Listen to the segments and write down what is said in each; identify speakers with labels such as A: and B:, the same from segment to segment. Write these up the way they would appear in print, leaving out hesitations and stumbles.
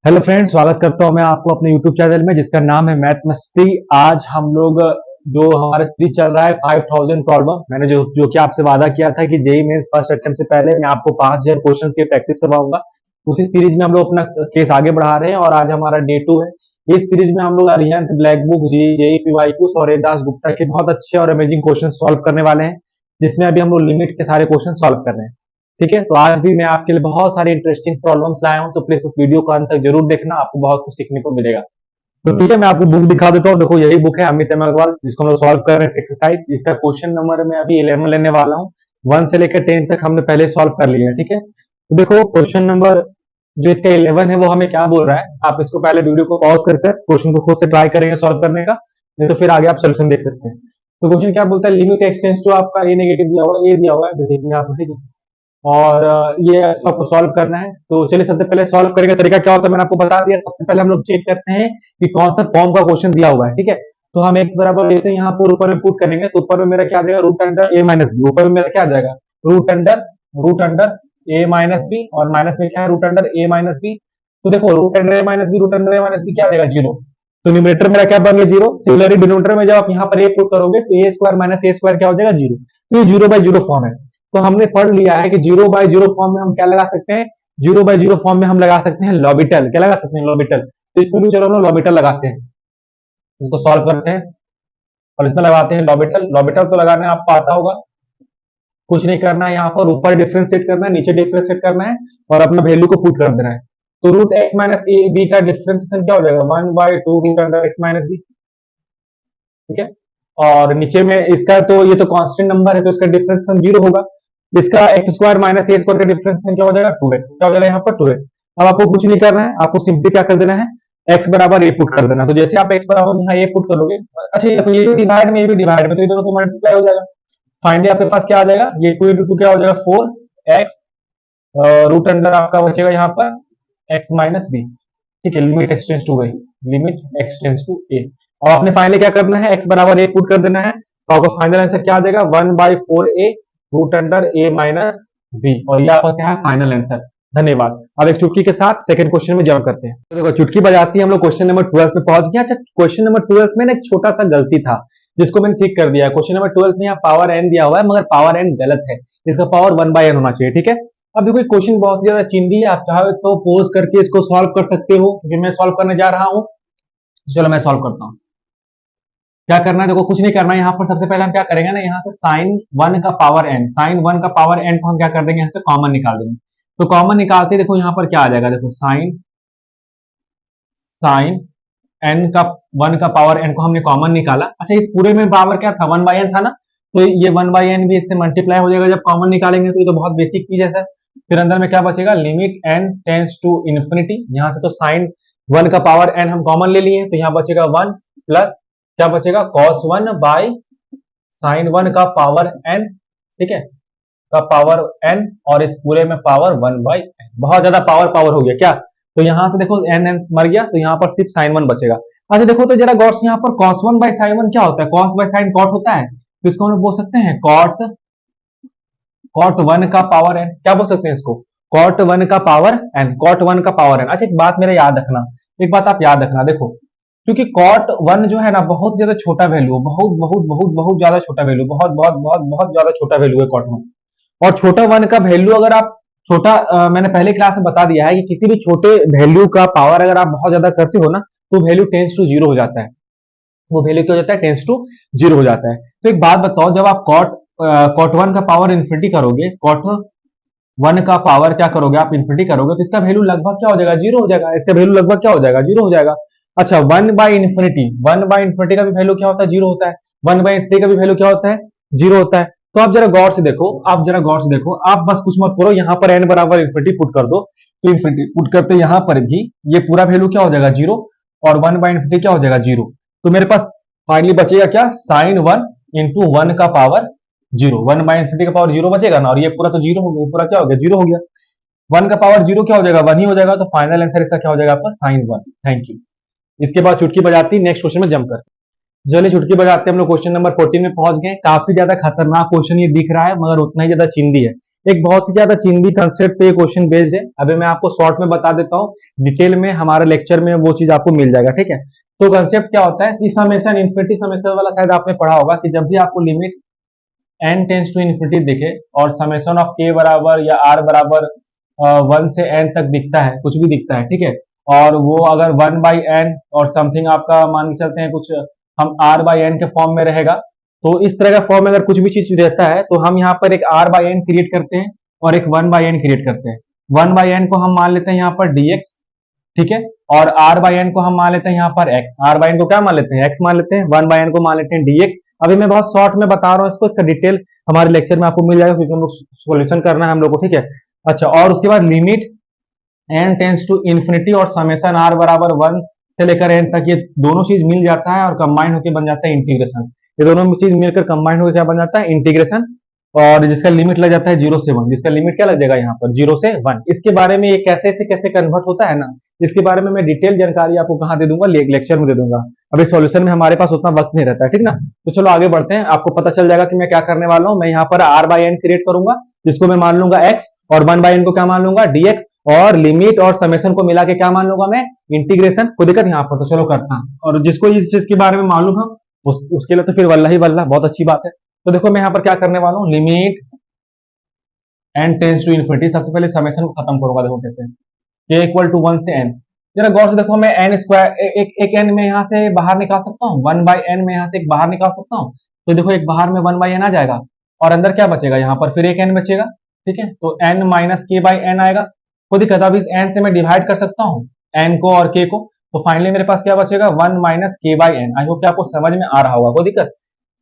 A: Hello friends, स्वागत करता हूं मैं आपको अपने यूट्यूब चैनल में जिसका नाम है मैथ मस्ती। आज हम लोग जो हमारा सीरीज चल रहा है 5000 प्रॉब्लम, मैंने जो कि आपसे वादा किया था कि जेई मेंस फर्स्ट अटेम्प्ट से पहले मैं आपको 5000 क्वेश्चंस की प्रैक्टिस करवाऊंगा। उसी सीरीज में हम लोग अपना केस आगे बढ़ा रहे हैं और आज हमारा डे 2 है। इस सीरीज में हम लोग Arihant, black book, JEE PYQs और दास गुप्ता के बहुत अच्छे और अमेजिंग क्वेश्चन सॉल्व करने वाले हैं, जिसमें अभी हम लोग लिमिट के सारे क्वेश्चन सॉल्व कर रहे हैं। ठीक है, तो आज भी मैं आपके लिए बहुत सारी इंटरेस्टिंग प्रॉब्लम्स लाया हूं, तो प्लीज उस वीडियो को अंत तक जरूर देखना, आपको बहुत कुछ सीखने को मिलेगा। तो ठीक है, मैं आपको बुक दिखा देता हूँ। देखो, यही बुक है अमित एम अग्रवाल, जिसको हम लोग सॉल्व कर रहे हैं एक्सरसाइज। इसका क्वेश्चन नंबर मैं अभी 11 लेने वाला हूँ। 1 से लेकर 10 तक हमने पहले सॉल्व कर लिया है। ठीक है, तो देखो क्वेश्चन नंबर जो इसका 11 है वो हमें क्या बोल रहा है। आप इसको पहले वीडियो को पॉज करके क्वेश्चन को खुद से ट्राई करेंगे सॉल्व करने का, नहीं तो फिर आगे आप सोल्यूशन देख सकते हैं। तो क्वेश्चन क्या बोलता है, लिमिट एक्सटेंस टू आपका ए नेगेटिव दिया हुआ है, ए दिया हुआ है बेसिकली आपको। ठीक है, और ये आपको सॉल्व करना है। तो चलिए, सबसे पहले सॉल्व करने का तरीका क्या होता है मैंने आपको बता दिया। सबसे पहले हम लोग चेक करते हैं कि कौन सा फॉर्म का क्वेश्चन दिया हुआ है। ठीक है, तो हम एक्स बराबर जैसे यहाँ पर ऊपर में पुट करेंगे तो ऊपर में मेरा क्या आ जाएगा, रूट अंडर ए माइनस बी। ऊपर में मेरा क्या आ जाएगा, रूट अंडर ए माइनस बी, और माइनस में क्या है, रूट अंडर ए माइनस बी। तो देखो, रूट अंडर ए माइनस बी, रूट अंडर ए माइनस बी क्या आ जाएगा, जीरो। तो न्यूमरेटर मेरा क्या बन गया, जीरो। सिमिलरली डिनोमिनेटर में जब आप यहाँ पर ए पुट करोगे तो ए स्क्वायर माइनस ए स्क्वायर क्या हो जाएगा, जीरो। तो ये जीरो बाई जीरो फॉर्म है। तो हमने पढ़ लिया है कि जीरो बाय जीरो फॉर्म में हम क्या लगा सकते हैं, जीरो बाय जीरो फॉर्म में हम लगा सकते हैं लॉबिटल। क्या लगा सकते हैं, लॉबिटल। तो इसमें भी चलो हम लॉबिटल लगाते हैं, इसको सॉल्व करते हैं और इसमें लगाते हैं लॉबिटल। लॉबिटल तो लगाने आपको आता होगा, कुछ नहीं करना है, यहाँ पर ऊपर डिफरेंशिएट करना है, नीचे डिफरेंशिएट करना है और अपना वैल्यू को पुट कर देना है। तो root x minus a b का डिफरेंशिएशन क्या हो जाएगा, 1/2 root under x minus b. ठीक है, और नीचे में इसका तो ये तो कांस्टेंट नंबर है तो इसका डिफरेंशिएशन जीरो होगा। इसका एक्स स्क्वायर माइनस ए स्क्वायर का डिफरेंस क्या हो जाएगा, 2x। क्या हो जाएगा यहाँ पर, 2x। अब आपको कुछ नहीं करना है, आपको सिंपली क्या कर देना है, x बराबर ए पुट कर देना। तो जैसे आप x बराबर यहाँ ए पुट करोगे, अच्छा ये भी डिवाइड में, ये भी डिवाइड में, तो ये दोनों तो मल्टीप्लाई हो जाएगा। फाइनली आपके पास क्या आ जाएगा, ये 2 into 2 क्या हो जाएगा, 4x रूट अंडर आपका बचेगा यहाँ पर x माइनस बी। ठीक है, लिमिट एक्सटेंस टू गई, लिमिट एक्सटेंस टू ए। और आपने फाइनली क्या करना है, x बराबर ए पुट कर देना है, तो आपका फाइनल आंसर क्या आ जाएगा, 1/4a रूट अंडर ए माइनस बी। और ये आपका क्या है, फाइनल आंसर। धन्यवाद। अब एक चुटकी के साथ सेकंड क्वेश्चन में जंप करते हैं। तो देखो, चुटकी बजाती है, हम लोग क्वेश्चन नंबर 12 पे पहुंच गए। अच्छा, क्वेश्चन नंबर 12 में ना एक छोटा सा गलती था जिसको मैंने ठीक कर दिया है। क्वेश्चन नंबर 12 में यहाँ पावर एन दिया हुआ है, मगर पावर एन गलत है, इसका पावर 1/n होना चाहिए। ठीक है, अब देखो क्वेश्चन बहुत ज्यादा चिंदी है, आप चाहो तो पोज करके इसको सॉल्व कर सकते हो, क्योंकि मैं सॉल्व करने जा रहा हूँ। चलो मैं सॉल्व करता हूँ। क्या करना है, देखो कुछ नहीं करना है। यहाँ पर सबसे पहले हम क्या करेंगे ना, यहाँ से साइन 1 का पावर एन, साइन 1 का पावर एन को हम क्या कर देंगे, यहाँ से कॉमन निकाल देंगे। तो कॉमन निकालते देखो यहाँ पर क्या आ जाएगा, देखो साइन साइन एन का 1 का पावर एन को हमने कॉमन निकाला। अच्छा, इस पूरे में पावर क्या था, 1/n था ना, तो ये 1/n भी इससे मल्टीप्लाई हो जाएगा जब कॉमन निकालेंगे। तो ये तो बहुत बेसिक चीज है सर। फिर अंदर में क्या बचेगा, limit n tends to infinity. यहाँ से तो साइन 1 का पावर n हम कॉमन ले लिए, तो यहाँ बचेगा 1 प्लस क्या बचेगा, cos 1 बाई साइन 1 का पावर n। ठीक है, का पावर n, और इस पूरे में पावर 1/n। बहुत ज्यादा पावर पावर हो गया क्या। तो यहाँ से देखो n n मर गया, तो यहाँ पर सिर्फ साइन 1 बचेगा। अच्छा देखो तो जरा गौर से, यहाँ पर cos 1 बाई साइन 1 क्या होता है, cos बाई साइन cot होता है, तो इसको हम लोग बोल सकते हैं cot 1 का पावर n। क्या बोल सकते हैं इसको, cot 1 का पावर n, cot 1 का पावर n। अच्छा, एक बात मेरा याद रखना, एक बात आप याद रखना, देखो क्योंकि cot 1 जो है ना बहुत ज्यादा छोटा वैल्यू है, बहुत बहुत बहुत बहुत ज्यादा छोटा वैल्यू, बहुत बहुत बहुत बहुत ज्यादा छोटा वैल्यू है cot 1। और छोटा 1 का वैल्यू अगर आप छोटा मैंने पहले क्लास में बता दिया है कि किसी भी छोटे वैल्यू का पावर अगर आप बहुत ज्यादा करते हो ना, तो वैल्यू टेंस टू जीरो हो जाता है। वो वैल्यू क्या हो जाता है, टेंस टू जीरो हो जाता है। तो एक बात बताओ, जब आप cot 1 का पावर इन्फिनिटी करोगे, cot 1 का पावर क्या करोगे आप, इन्फिनिटी करोगे, तो इसका वैल्यू लगभग क्या हो जाएगा, जीरो हो जाएगा। इसका वैल्यू लगभग क्या हो जाएगा, जीरो हो जाएगा। अच्छा, 1/इन्फिनिटी का भी वैल्यू क्या होता है, जीरो होता है। 1/इन्फिनिटी का भी वैल्यू क्या होता है, जीरो होता है। तो आप जरा गौर से देखो, आप जरा गौर से देखो, आप बस कुछ मत करो, यहाँ पर n बराबर इन्फिनिटी पुट कर दो। तो इन्फिनिटी पुट करते यहाँ पर भी ये पूरा वैल्यू क्या हो जाएगा, जीरो, और 1/इन्फिनिटी क्या हो जाएगा, जीरो। तो मेरे पास फाइनली बचेगा क्या, साइन 1 इंटू 1 का पावर जीरो। 1/इन्फिनिटी का पावर जीरो बचेगा ना, और ये पूरा तो जीरो हो गया, पूरा क्या हो गया, जीरो हो गया। 1 का पावर जीरो क्या हो जाएगा, 1 ही हो जाएगा। तो फाइनल आंसर इसका क्या हो जाएगा आपका, साइन 1। Thank you. इसके बाद चुटकी बजाती, नेक्स्ट क्वेश्चन में जंप करते हैं। चलिए चुटकी बजाते हम लोग क्वेश्चन नंबर 14 में पहुंच गए। काफी ज्यादा खतरनाक क्वेश्चन ये दिख रहा है, मगर उतना ही ज्यादा चिंदी है। एक बहुत ही ज्यादा चिंदी कंसेप्ट पे क्वेश्चन बेस्ड है। अभी मैं आपको शॉर्ट में बता देता हूँ, डिटेल में हमारे लेक्चर में वो चीज आपको मिल जाएगा, ठीक है। तो कंसेप्ट क्या होता है, सी समेशन इन्फिनिटी समेशन वाला शायद आपने पढ़ा होगा कि जब भी आपको limit n tends to infinity दिखे और समेशन ऑफ k बराबर या r बराबर 1 से n तक दिखता है, कुछ भी दिखता है, ठीक है, और वो अगर 1/n और समथिंग आपका मान के चलते हैं कुछ हम r/n के फॉर्म में रहेगा, तो इस तरह का फॉर्म में अगर कुछ भी चीज रहता है तो हम यहाँ पर एक r/n क्रिएट करते हैं और एक 1/n क्रिएट करते हैं। 1/n को हम मान लेते हैं यहाँ पर dx, ठीक है, और r/n को हम मान लेते हैं यहाँ पर x। r/n को क्या मान लेते हैं, x मान लेते हैं, 1/n को मान लेते हैं dx। अभी मैं बहुत शॉर्ट में बता रहा हूँ इसको, इसका डिटेल हमारे लेक्चर में आपको मिल जाएगा क्योंकि हम लोग सॉल्यूशन करना है हम लोग को, ठीक है। अच्छा, और उसके बाद limit n tends to infinity और समेशन r बराबर 1 से लेकर n तक, ये दोनों चीज मिल जाता है और कंबाइन होकर बन जाता है इंटीग्रेशन। ये दोनों चीज मिलकर कंबाइन होकर क्या बन जाता है, इंटीग्रेशन, और जिसका लिमिट लग जाता है 0 से 1। जिसका लिमिट क्या लग जाएगा यहाँ पर 0 से 1। इसके बारे में ये कैसे से कैसे कन्वर्ट होता है ना, इसके बारे में मैं डिटेल जानकारी आपको कहाँ दे दूंगा, लेक्चर में दे दूंगा। अभी सॉल्यूशन में हमारे पास उतना वक्त नहीं रहता है, ठीक ना। तो चलो आगे बढ़ते हैं, आपको पता चल जाएगा कि मैं क्या करने वाला हूँ। मैं यहाँ पर r/n क्रिएट करूंगा, जिसको मैं मान लूंगा x, और 1/n को क्या मान लूंगा dx, और लिमिट और समेशन को मिला के क्या मान लूंगा मैं, इंटीग्रेशन। कोई दिक्कत यहाँ पर, तो चलो करता हूँ। और जिसको इस चीज के बारे में मालूम है उसके लिए तो फिर वल्ला ही वल्ला, बहुत अच्छी बात है। तो देखो मैं यहाँ पर क्या करने वाला हूँ, limit n tends to infinity, सबसे पहले समेशन को खत्म करूंगा। देखो कैसे, k इक्वल टू 1 से n। जरा गौर से देखो, मैं n स्क्वायर एक n में यहाँ से बाहर निकाल सकता हूँ, 1/n में यहाँ से एक बाहर निकाल सकता हूँ। तो देखो एक बाहर में 1/n आ जाएगा और अंदर क्या बचेगा, यहाँ पर फिर एक n बचेगा, ठीक है। तो n माइनस k/n आएगा। कोई दिक्कत, अब इस n से मैं डिवाइड कर सकता हूँ n को और k को, तो फाइनली मेरे पास क्या बचेगा, 1 माइनस k/n। आई होप कि आपको समझ में आ रहा होगा, कोई दिक्कत।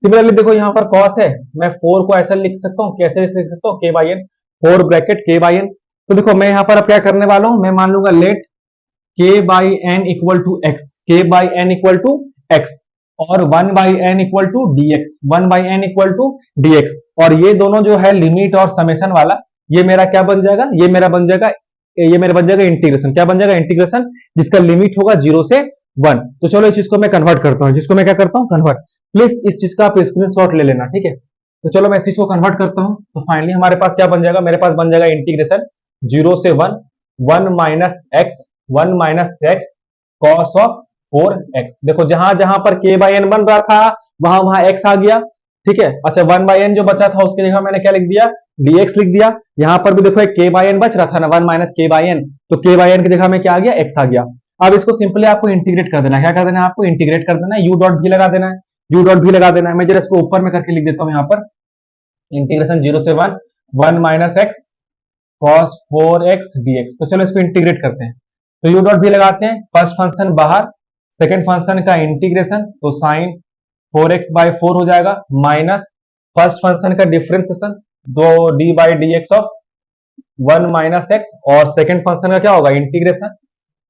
A: सिमिलरली देखो यहाँ पर cos है, मैं 4 को ऐसा लिख सकता हूँ, कैसे लिख सकता हूँ, k/n, 4 ब्रैकेट k/n। तो देखो मैं यहाँ पर अब क्या करने वाला हूँ, मैं मान लूंगा let k/n equal to x, k/n equal to x, और 1/n equal to dx, 1/n equal to dx। और ये दोनों जो है लिमिट और समेशन वाला, ये मेरा क्या बन जाएगा, ये मेरा बन जाएगा इंटीग्रेशन। क्या बन जाएगा, इंटीग्रेशन, जिसका लिमिट होगा 0 से 1। तो चलो इस चीज को मैं कन्वर्ट करता हूँ, जिसको मैं क्या करता हूँ, कन्वर्ट। प्लीज इस चीज का आप स्क्रीनशॉट ले लेना, ठीक है। तो चलो मैं इस चीज को कन्वर्ट करता हूँ। तो फाइनली हमारे पास क्या बन जाएगा, मेरे पास बन जाएगा इंटीग्रेशन 0 से 1, 1 minus x, 1 minus x cos of 4x। देखो जहां जहां पर k/n बन रहा था वहां वहां x आ गया, ठीक है। अच्छा, 1/n जो बचा था उसके जगह मैंने क्या लिख दिया, dx लिख दिया। यहां पर भी देखो एक k/n बच रहा था ना, 1 माइनस k/n, तो k/n की जगह में क्या आ गया, x आ गया। अब इसको सिंपली आपको इंटीग्रेट कर देना है। क्या कर देना है आपको, इंटीग्रेट कर देना है, u डॉट भी लगा देना है, u डॉट भी लगा देना है। मैं जरा इसको ऊपर में करके लिख देता हूँ यहाँ पर, इंटीग्रेशन 0 से 1, 1 minus x cos 4x dx। तो चलो इसको इंटीग्रेट करते हैं। तो u डॉट भी लगाते हैं, फर्स्ट फंक्शन बाहर, सेकंड फंक्शन का इंटीग्रेशन, तो साइन 4x/4 हो जाएगा, माइनस फर्स्ट फंक्शन का डिफरेंशिएशन, दो d/dx ऑफ 1 माइनस एक्स, और सेकंड फंक्शन का क्या होगा, इंटीग्रेशन,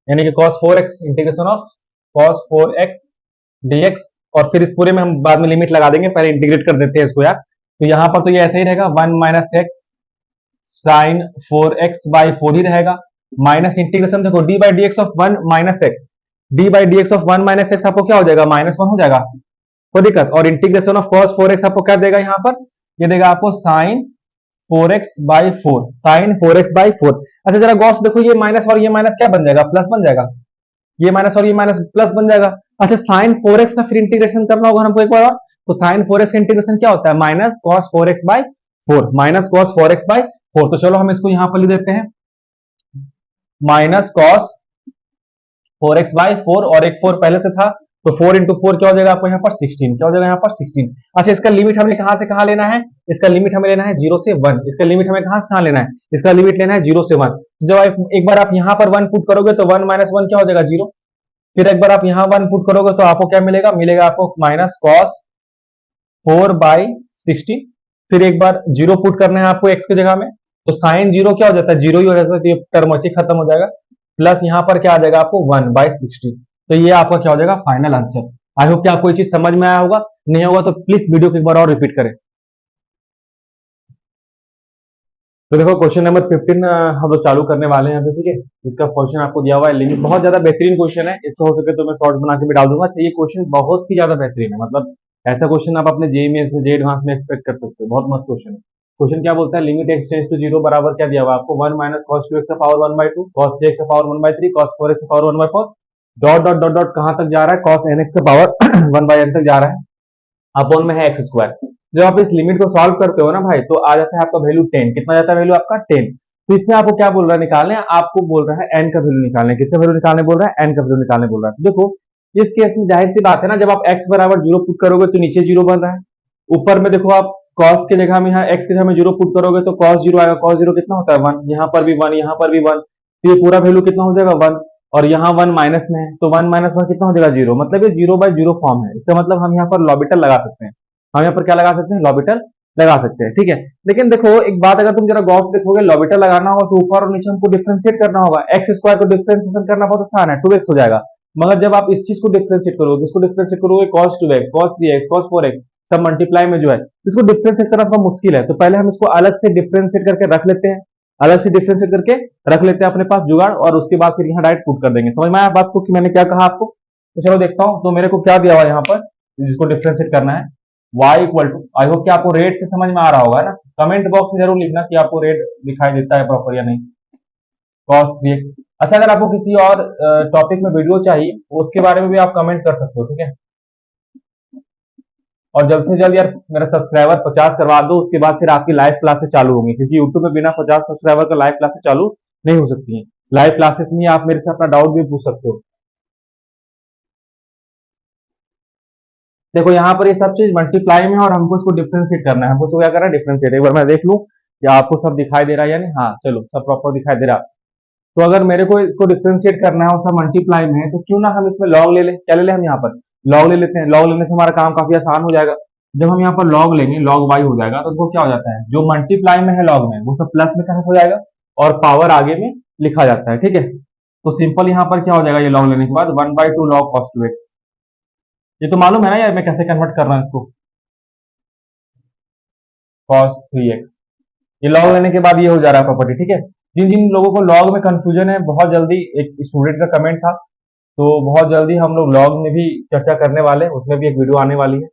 A: यानी कि cos 4x, integration of cos 4x dx। और फिर इस पूरे में हम बाद में लिमिट लगा देंगे, पहले इंटीग्रेट कर देते हैं इसको यार। तो यहाँ पर तो ये ऐसे ही रहेगा, 1 माइनस एक्स साइन 4x/4 ही रहेगा, माइनस इंटीग्रेशन देखो d/dx of 1 minus x, d/dx of 1 minus x आपको क्या हो जाएगा, -1 हो जाएगा, कोई दिक्कत। और इंटीग्रेशन ऑफ cos 4x आपको क्या देगा यहाँ पर, ये देगा आपको साइन 4x/4, साइन 4x/4। अच्छा जरा गौर से देखो, ये माइनस और ये माइनस क्या बन जाएगा, प्लस बन जाएगा, ये माइनस और ये माइनस प्लस बन जाएगा। अच्छा, साइन 4x का फिर इंटीग्रेशन करना होगा हमको एक बार और, तो साइन 4x का इंटीग्रेशन क्या होता है, minus cos 4x/4, minus cos 4x/4। तो चलो हम इसको यहां पर लिख देते हैं, माइनस cos 4x/4, और एक 4 पहले से था, तो 4 इंटू 4 क्या हो जाएगा आपको यहाँ पर 16, क्या हो जाएगा यहाँ पर 16। अच्छा, इसका लिमिट हमें कहां से कहां लेना है, इसका लिमिट हमें लेना है 0 से 1। इसका लिमिट हमें कहां से कहां लेना है, इसका लिमिट लेना है 0 से 1। जब एक बार आप यहाँ पर 1 पुट करोगे तो 1 माइनस 1 क्या हो जाएगा, 0। फिर एक बार आप यहाँ 1 पुट करोगे तो आपको क्या मिलेगा, मिलेगा आपको माइनस cos 4/16। फिर एक बार 0 पुट करना है आपको x की जगह में, तो साइन 0 क्या हो जाता है, 0 ही हो जाता है, तो ये टर्म ऐसे खत्म हो जाएगा। प्लस यहाँ पर क्या आ जाएगा आपको 1/16। तो ये आपका क्या हो जाएगा, फाइनल आंसर। आई होप कि आपको ये चीज समझ में आया होगा, नहीं होगा तो प्लीज वीडियो को एक बार और रिपीट करें। तो देखो क्वेश्चन नंबर 15 हम लोग चालू करने वाले हैं, ठीक है। इसका क्वेश्चन आपको दिया हुआ है, लिमिट बहुत ज्यादा बेहतरीन क्वेश्चन है, इसको हो सके तो मैं शॉर्ट बना के भी डाल दूंगा। अच्छा, ये क्वेश्चन बहुत ही ज्यादा बेहतरीन है, मतलब ऐसा क्वेश्चन आप अपने जेईई मेंस में, जे एडवांस में एक्सपेक्ट कर सकते हो, बहुत मस्त क्वेश्चन है। क्वेश्चन क्या बोलता है, limit x tends to zero बराबर क्या दिया हुआ आपको, 1 माइनस कॉस 2x का पावर 1/2, कॉस 3x का पावर 1/3, कॉस 4x का power 1/4, dot dot dot dot कहां तक जा रहा है, कॉस nx का पावर 1/n तक जा रहा है, अपॉन में है एक्स स्क्वायर। जब आप इस लिमिट को सॉल्व करते हो ना भाई, तो आ जाता है आपका वैल्यू 10। कितना जाता है वैल्यू आपका 10। तो इसमें आपको क्या बोल रहा है निकालने, आपको बोल रहा है n का वैल्यू निकालने। किसका वैल्यू निकालने बोल रहा है, n का वैल्यू निकालने बोल रहा है। देखो इस केस में जाहिर सी बात है ना, जब आप x बराबर जीरो पुट करोगे तो नीचे जीरो बन रहा है, ऊपर में देखो आप cos की जगह में यहाँ x की जगह में जीरो पुट करोगे तो cos जीरो आएगा, cos जीरो कितना होता है 1, यहाँ पर भी 1, यहाँ पर भी 1, तो ये पूरा वैल्यू कितना हो जाएगा 1, और यहाँ 1 माइनस में है तो 1 माइनस 1 कितना हो जाएगा 0, मतलब ये 0/0 फॉर्म है। इसका मतलब हम यहाँ पर लॉबिटल लगा सकते हैं, हम यहाँ पर क्या लगा सकते हैं, लॉबिटल लगा सकते हैं, ठीक है। लेकिन देखो एक बात, अगर तुम जरा गौर से देखोगे, लॉबिटल लगाना होगा तो ऊपर और नीचे हमको डिफरेंशिएट करना होगा। एक्स स्क्वायर को डिफरेंशिएशन करना बहुत आसान है, 2x हो जाएगा। मगर जब आप इस चीज को डिफरेंशिएट करोगे, इसको डिफरेंशिएट करोगे cos 2x, cos 3x, cos 4x सब मल्टीप्लाई में जो है, इसको डिफरेंशिएट करना थोड़ा मुश्किल है। तो पहले हम इसको अलग से डिफरेंशिएट करके रख लेते हैं, अलग से डिफरेंशिएट करके रख लेते हैं अपने पास जुगाड़, और उसके बाद फिर यहाँ डायरेक्ट पुट कर देंगे। समझ में आया बात को कि मैंने क्या कहा आपको। तो चलो देखता हूँ, तो मेरे को क्या दिया हुआ है यहाँ पर, जिसको डिफरेंशिएट करना है, y equal to, I hope कि आपको रेट से समझ में आ रहा होगा ना। कमेंट बॉक्स में जरूर लिखना कि आपको रेट दिखाई देता है प्रॉपर या नहीं। cos 3x। अच्छा, अगर आपको किसी और टॉपिक में वीडियो चाहिए तो उसके बारे में भी आप कमेंट कर सकते हो, ठीक है। और जल्द से जल्द यार मेरा सब्सक्राइबर 50 करवा दो, उसके बाद फिर आपकी लाइव क्लासेस चालू होंगी, क्योंकि यूट्यूब में बिना 50 सब्सक्राइबर का लाइव क्लासेस चालू नहीं हो सकती हैं। लाइव क्लासेस में आप मेरे से अपना डाउट भी पूछ सकते हो। देखो यहाँ पर ये सब चीज मल्टीप्लाई में, और हमको इसको डिफरेंशिएट करना है। हमको इसको क्या करना है, डिफरेंशिएट। एक बार मैं देख लूं कि आपको सब दिखाई दे रहा है या नहीं। हाँ चलो, सब प्रॉपर दिखाई दे रहा है। तो अगर मेरे को इसको डिफरेंशिएट करना है और सब मल्टीप्लाई में है, तो क्यों ना हम इसमें लॉग ले लें। क्या ले लें हम यहाँ पर, लॉग ले लेते हैं। लॉग लेने से हमारा काम काफी आसान हो जाएगा। जब हम यहाँ पर लॉग लेंगे, लॉग वाई हो जाएगा, तो देखो क्या हो जाता है, जो मल्टीप्लाई में है लॉग में, वो सब प्लस में कन्वर्ट हो जाएगा और पावर आगे में लिखा जाता है, ठीक है। तो सिंपल यहाँ पर क्या हो जाएगा, ये लॉग लेने के बाद 1/2 log cos 2x। ये तो मालूम है ना यार, मैं कैसे कन्वर्ट कर रहा हूँ इसको, cos 3x। ये लॉग लेने के बाद ये हो जा रहा है प्रॉपर्टी, ठीक है। जिन जिन लोगों को लॉग में कंफ्यूजन है, बहुत जल्दी, एक स्टूडेंट का कमेंट था, तो बहुत जल्दी हम लोग लॉग में भी चर्चा करने वाले हैं, उसमें भी एक वीडियो आने वाली है।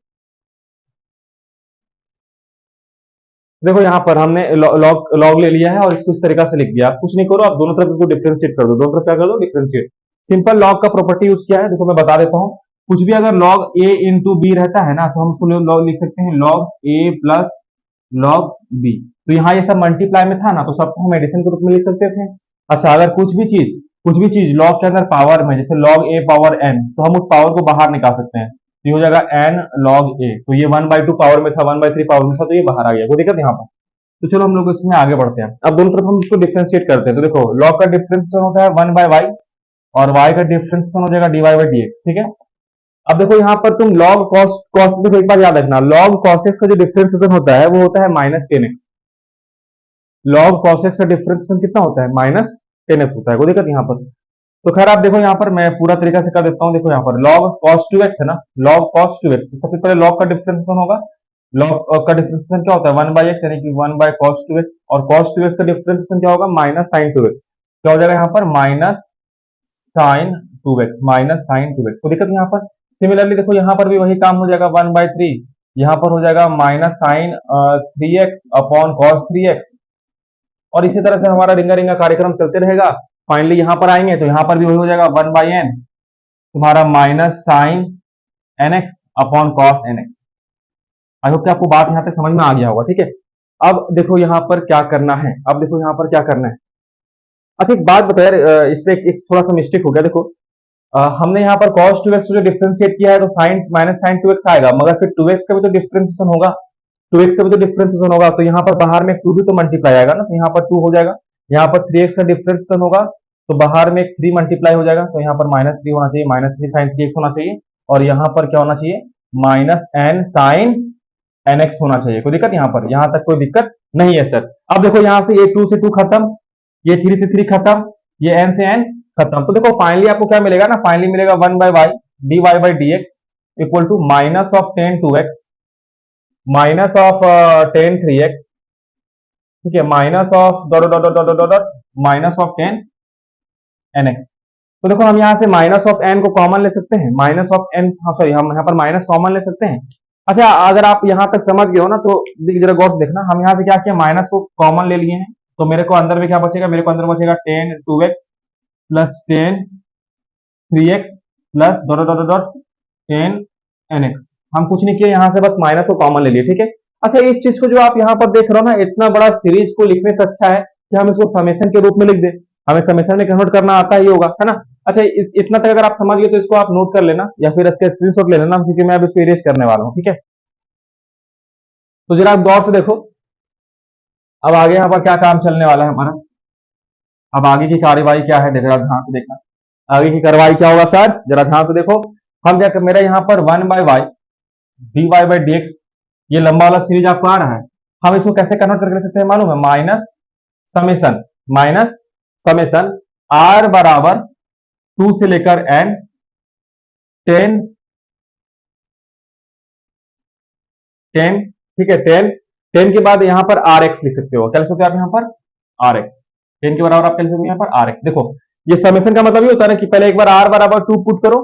A: देखो यहाँ पर हमने लॉग लॉग ले लिया है और इसको इस तरीका से लिख दिया। आप कुछ नहीं करो, आप दोनों तरफ इसको डिफरेंशिएट कर दो, दोनों तरफ क्या कर दो, डिफरेंशिएट। सिंपल लॉग का प्रॉपर्टी यूज किया है, देखो मैं बता देता हूँ। कुछ भी अगर लॉग ए इंटू बी रहता है ना, तो हम उसको लॉग लिख सकते हैं लॉग ए प्लस लॉग बी। तो यहाँ ये सब मल्टीप्लाई में था ना, तो सबको हम एडिशन के रूप में लिख सकते थे। अच्छा, अगर कुछ भी चीज लॉग के अंदर पावर में, जैसे लॉग ए पावर एन, तो हम उस पावर को बाहर निकाल सकते हैं। तो ये हो जाएगा एन लॉग ए। तो ये 1/2 पावर में था, 1/3 पावर में था, तो ये बाहर आ गया, कोई दिक्कत यहाँ पर। तो चलो हम लोग इसमें आगे बढ़ते हैं। अब दोनों तरफ हम इसको डिफरेंशिएट करते हैं। तो देखो लॉग का डिफरेंशिएशन होता है 1/y, और y का डिफरेंशिएशन हो जाएगा dy/dx, ठीक है। अब देखो यहाँ पर तुम log cos, देखो एक बार याद रखना, log cos x का जो डिफरेंशिएशन होता है वो होता है -10x। log cos x का डिफरेंशिएशन कितना होता है, -10x होता है, कोई दिक्कत यहाँ पर। तो खैर आप देखो यहाँ पर मैं पूरा तरीका से कर देता हूँ। देखो यहाँ पर log cos 2x है ना, log cos 2x, तो सबसे पहले log का डिफरेंशिएशन होगा। log का डिफरेंशिएशन क्या होता है, 1/x, यानी कि 1/cos 2x, और cos 2x का डिफरेंशिएशन क्या होगा, -sin 2x। क्या हो जाएगा यहाँ पर, -sin 2x, -sin 2x, कोई दिक्कत यहाँ पर। सिमिलरली देखो यहाँ पर भी वही काम हो जाएगा, 1/3, यहाँ पर हो जाएगा -sin 3x upon cos 3x, और इसी तरह से हमारा रिंगा रिंगा कार्यक्रम चलते रहेगा। फाइनली यहाँ पर आएंगे तो यहाँ पर भी वही हो जाएगा, 1/n तुम्हारा -sin nx upon cos nx। आई होप कि आपको बात यहाँ पे समझ में आ गया होगा, ठीक है। अब देखो यहाँ पर क्या करना है, अब देखो यहाँ पर क्या करना है। अच्छा एक बात बताओ यार, इसमें एक थोड़ा सा मिस्टेक हो गया। देखो हमने यहाँ पर cos 2x को जो डिफरेंशिएट किया है, तो sin -sin 2x आएगा, मगर फिर 2x का भी तो डिफरेंशिएशन होगा, 2x का भी तो डिफरेंशिएशन होगा, तो यहाँ पर बाहर में 2 भी तो मल्टीप्लाई आएगा ना, तो यहाँ पर 2 हो जाएगा। यहाँ पर 3x का डिफरेंशिएशन होगा, तो बाहर में 3 मल्टीप्लाई हो जाएगा, तो यहाँ पर -3 होना चाहिए, -3 sin 3x होना चाहिए, और यहाँ पर क्या होना चाहिए, -n sin nx होना चाहिए। कोई दिक्कत यहाँ पर, यहाँ तक कोई दिक्कत नहीं है सर। अब देखो यहाँ से ये 2 से 2 खत्म, ये 3 से 3 खत्म, ये n से n खत्म। तो देखो फाइनली आपको क्या मिलेगा ना, फाइनली मिलेगा 1/y dy/dx equal to -10 2x -10 3x, ठीक है, -10 nx। तो देखो हम यहाँ से -n को कॉमन ले सकते हैं, -n, हाँ सॉरी, हम यहाँ पर माइनस कॉमन ले सकते हैं, अच्छा, अगर आप यहाँ तक समझ गए हो ना, तो जरा गौर से देखना, हम यहाँ से क्या किया, माइनस को कॉमन ले लिए हैं, तो मेरे को अंदर में क्या बचेगा, मेरे को अंदर बचेगा 10 2x plus 10 3x plus dot dot dot 10 nx। हम कुछ नहीं किए, यहाँ से बस माइनस को कॉमन ले लिए, ठीक है। अच्छा, इस चीज को जो आप यहाँ पर देख रहे हो ना, इतना बड़ा सीरीज को लिखने से अच्छा है कि हम इसको समेशन के रूप में लिख दे। हमें समेशन में कन्वर्ट करना आता ही होगा, है ना। अच्छा, इतना तक अगर आप समझ गए तो इसको आप नोट कर लेना या फिर इसका स्क्रीनशॉट ले लेना, क्योंकि मैं अब इसको इरेज करने वाला हूँ, ठीक है। तो जरा आप गौर से देखो, अब आगे यहाँ पर क्या काम चलने वाला है हमारा। अब आगे की कार्यवाही क्या है, जरा ध्यान से देखना। आगे की कार्रवाई क्या होगा सर, जरा ध्यान से देखो। हम क्या, मेरा यहाँ पर 1/y dy बाई dx, ये लंबा वाला सीरीज आपको आ रहा है। हम इसको कैसे कन्वर्ट करके सकते हैं मालूम है, माइनस समेसन r बराबर 2 से लेकर n 10 10, ठीक है, 10 के बाद यहाँ पर rx लिख सकते हो। क्या लिख सकते हो आप यहाँ पर, rx 10 के बराबर आप क्या लिख सकते हो यहाँ पर rx। देखो, ये समेसन का मतलब ये होता है ना कि पहले एक बार r बराबर 2 पुट करो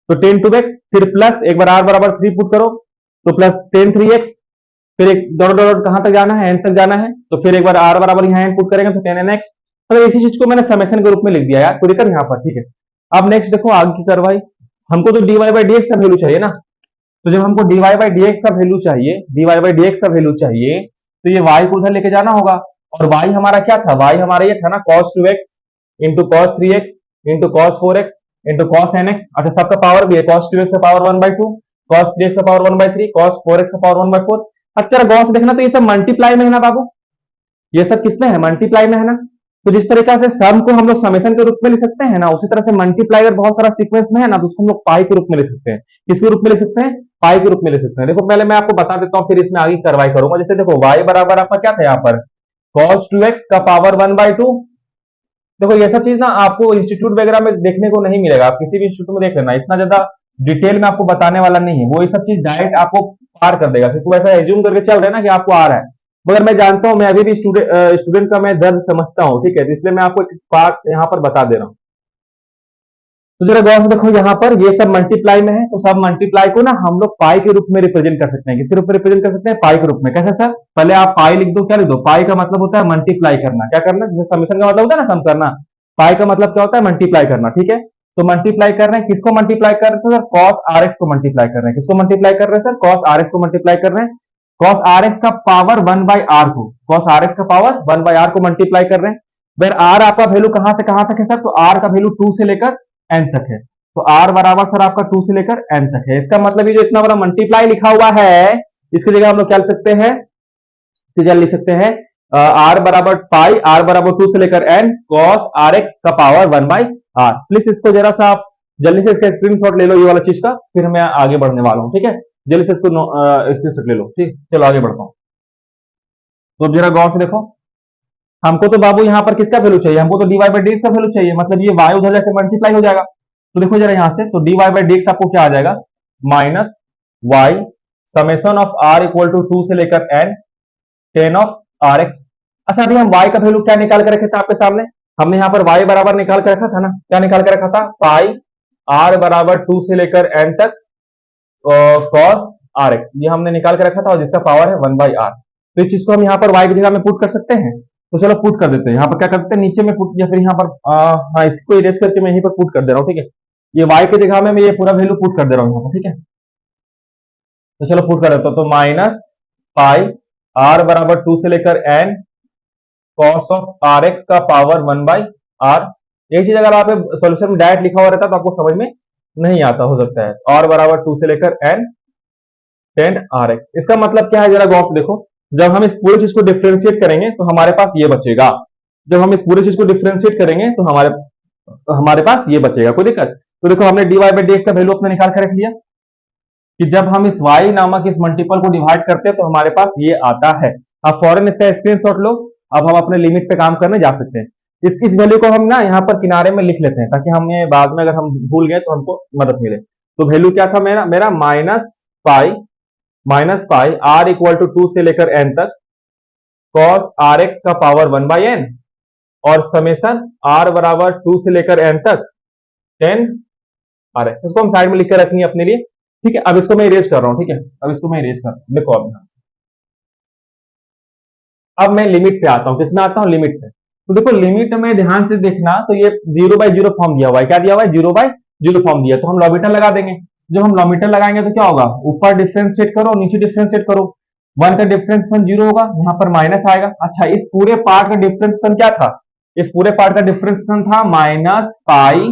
A: तो 10 2x, फिर प्लस एक बार r बराबर 3 पुट करो तो प्लस 10 3x, फिर एक डॉट डॉट कहां तक जाना है, n तक जाना है, तो फिर एक बार r बराबर यहाँ n पुट करेंगे तो 10 nx। मतलब इसी चीज को मैंने समेशन के रूप में लिख दिया यार, कोई दिक्कत यहाँ पर, ठीक है। अब नेक्स्ट देखो आगे की कार्रवाई, हमको तो dy बाई dx का वैल्यू चाहिए ना। तो जब हमको dy बाई dx का वैल्यू चाहिए, dy बाई dx का वैल्यू चाहिए, तो ये y को उधर लेके जाना होगा। और y हमारा क्या था, y हमारा ये था ना cos 2x into cos 3x into cos 4x into cos nx। अच्छा, सबका पावर भी है, cos 2x का पावर 1/2, cos 3x का पावर 1/3, cos 4x का पावर 1/4। अच्छा, गौर से देखना, तो ये सब मल्टीप्लाई में है ना बाबू, ये सब किसमें है, मल्टीप्लाई में है ना। तो जिस तरीका से सम को हम लोग समेशन के रूप में लिख सकते हैं ना, उसी तरह से मल्टीप्लाई अगर बहुत सारा सीक्वेंस में है ना, तो उसको हम लोग पाई के रूप में लिख सकते हैं। किसके रूप में लिख सकते हैं, पाई के रूप में लिख सकते हैं। देखो, पहले मैं आपको बता देता हूँ, फिर इसमें आगे कार्रवाई करूंगा। जैसे देखो, y बराबर आपका क्या था यहाँ पर, cos 2x का पावर 1/2। देखो, ये सब चीज ना आपको इंस्टीट्यूट वगैरह में देखने को नहीं मिलेगा, आप किसी भी इंस्टीट्यूट में देख लेना, इतना ज्यादा डिटेल में आपको बताने वाला नहीं है। वो ये सब चीज डायरेक्ट आपको पार कर देगा, क्योंकि वैसा एज्यूम करके चल रहे हैं ना कि आपको आ रहा है, मगर मैं जानता हूं, मैं अभी भी स्टूडेंट का मैं दर्द समझता हूं, ठीक है। तो इसलिए मैं आपको एक पार्ट यहाँ पर बता दे रहा हूँ। तो जरा गौर से देखो, यहाँ पर ये सब मल्टीप्लाई में है, तो सब मल्टीप्लाई को ना हम लोग पाई के रूप में रिप्रेजेंट कर सकते हैं। किसके रूप में रिप्रेजेंट कर सकते हैं, पाई के रूप में। कैसे सर, पहले आप पाई लिख दो, क्या लिख दो, पाई का मतलब होता है मल्टीप्लाई करना। क्या करना, जैसे समेशन का मतलब होता है ना सम करना, पाई का मतलब क्या होता है, मल्टीप्लाई करना, ठीक है। तो मल्टीप्लाई कर रहे हैं, किसको मल्टीप्लाई कर रहे हैं सर, cos rx को मल्टीप्लाई कर रहे हैं। किसको मल्टीप्लाई कर रहे हैं सर, cos rx को मल्टीप्लाई कर रहे हैं। cos rx का पावर 1/r को, cos rx का पावर 1/r को मल्टीप्लाई कर रहे हैं। फिर r आपका वैल्यू कहां से कहां तक है सर, तो r का वैल्यू 2 से लेकर n तक है। तो r बराबर सर आपका 2 से लेकर n तक है। इसका मतलब ये जो इतना बड़ा मल्टीप्लाई लिखा हुआ है, इसकी जगह हम लोग क्या लिख सकते हैं, लिख सकते हैं r बराबर पाई, r बराबर 2 से लेकर n cos rx का पावर 1/r। प्लीज इसको जरा सा आप जल्दी से इसका स्क्रीनशॉट ले लो, ये वाला चीज का, फिर मैं आगे बढ़ने वाला हूं, ठीक है। जल्दी से इसको स्क्रीनशॉट ले लो, ठीक। चलो आगे बढ़ता हूं। तो जरा गौर से देखो, हमको तो बाबू यहाँ पर किसका वैल्यू चाहिए, हमको तो dy बाई dx का वैल्यू चाहिए, मतलब ये y उधर जाकर मल्टीप्लाई हो जाएगा। तो देखो जरा यहाँ से, तो dy बाई dx आपको क्या आ जाएगा, minus y summation of r equal to 2 से लेकर n 10 ऑफ rx। अच्छा, अभी हम y का वैल्यू क्या निकाल कर रखे थे आपके सामने, हमने यहाँ पर y बराबर निकाल कर रखा था ना, क्या निकाल कर रखा था, पाई r बराबर 2 से लेकर n तक cos rx, ये हमने निकाल कर रखा था, और जिसका पावर है 1/r। तो इस चीज को हम यहाँ पर y की जगह में पुट कर सकते हैं। तो चलो पुट कर देते हैं, यहाँ पर क्या करते हैं, नीचे में पुट, या फिर यहाँ पर हाँ, इसको इरेज करके मैं यहीं पर पुट कर दे रहा हूँ, ठीक है। ये y की जगह में मैं ये पूरा वैल्यू पुट कर दे रहा हूँ यहाँ पर, ठीक है। तो चलो पुट कर देता हूँ, तो माइनस पाई r बराबर 2 से लेकर n cos ऑफ rx का पावर 1/r। एक चीज अगर आप सॉल्यूशन में डायरेक्ट लिखा हुआ रहता तो आपको समझ में नहीं आता, हो सकता है। r बराबर 2 से लेकर n 10 rx, इसका मतलब क्या है, जरा गौर से देखो। जब हम इस पूरे चीज को डिफरेंशिएट करेंगे तो हमारे पास ये बचेगा, जब हम इस पूरे चीज को डिफरेंशिएट करेंगे तो हमारे पास ये बचेगा, कोई दिक्कत। तो देखो, हमने dy बाई dx का वैल्यू अपने निकाल कर रख लिया कि जब हम इस y नामक इस मल्टीपल को डिवाइड करते हैं तो हमारे पास ये आता है। अब फौरन इसका स्क्रीनशॉट लो, अब हम अपने लिमिट पे काम करने जा सकते हैं। इस वैल्यू को हम ना यहाँ पर किनारे में लिख लेते हैं, ताकि हमें बाद में अगर हम भूल गए तो हमको मदद मिले। तो वैल्यू क्या था मेरा minus pi r equal to 2 से लेकर n तक cos rx का पावर 1/n, और समेशन r बराबर 2 से लेकर n तक 10 rx। इसको हम साइड में लिख कर रखनी है अपने लिए। ठीक है, अब इसको मैं इरेज कर रहा हूं, ठीक है, अब इसको मैं इरेज कर रहा हूं, देखो अब यहां से अब मैं लिमिट पे आता हूं, किसमें आता हूं, लिमिट पे। तो देखो लिमिट में ध्यान से देखना, तो ये 0/0 फॉर्म दिया हुआ है, क्या दिया हुआ है, 0/0 फॉर्म दिया, तो हम लॉमिटर लगा देंगे। जब हम लॉमिटर लगाएंगे तो क्या होगा, ऊपर डिफरेंशिएट करो, नीचे डिफरेंशिएट करो, 1 का डिफरेंशिएशन 0 होगा, यहाँ पर माइनस आएगा। अच्छा, इस पूरे पार्ट का डिफरेंशिएशन क्या था, इस पूरे पार्ट का डिफरेंशिएशन था माइनस पाई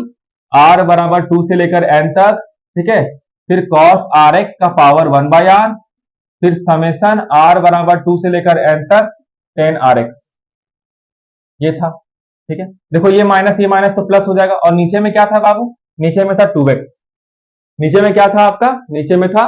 A: r बराबर 2 से लेकर n तक, ठीक है, फिर cos rx का पावर 1/r, फिर समेशन r बराबर 2 से लेकर n तक tan rx, ये था। ठीक है, देखो ये माइनस तो प्लस हो जाएगा, और नीचे में क्या था बाबू, नीचे में था 2x, नीचे में क्या था आपका, नीचे में था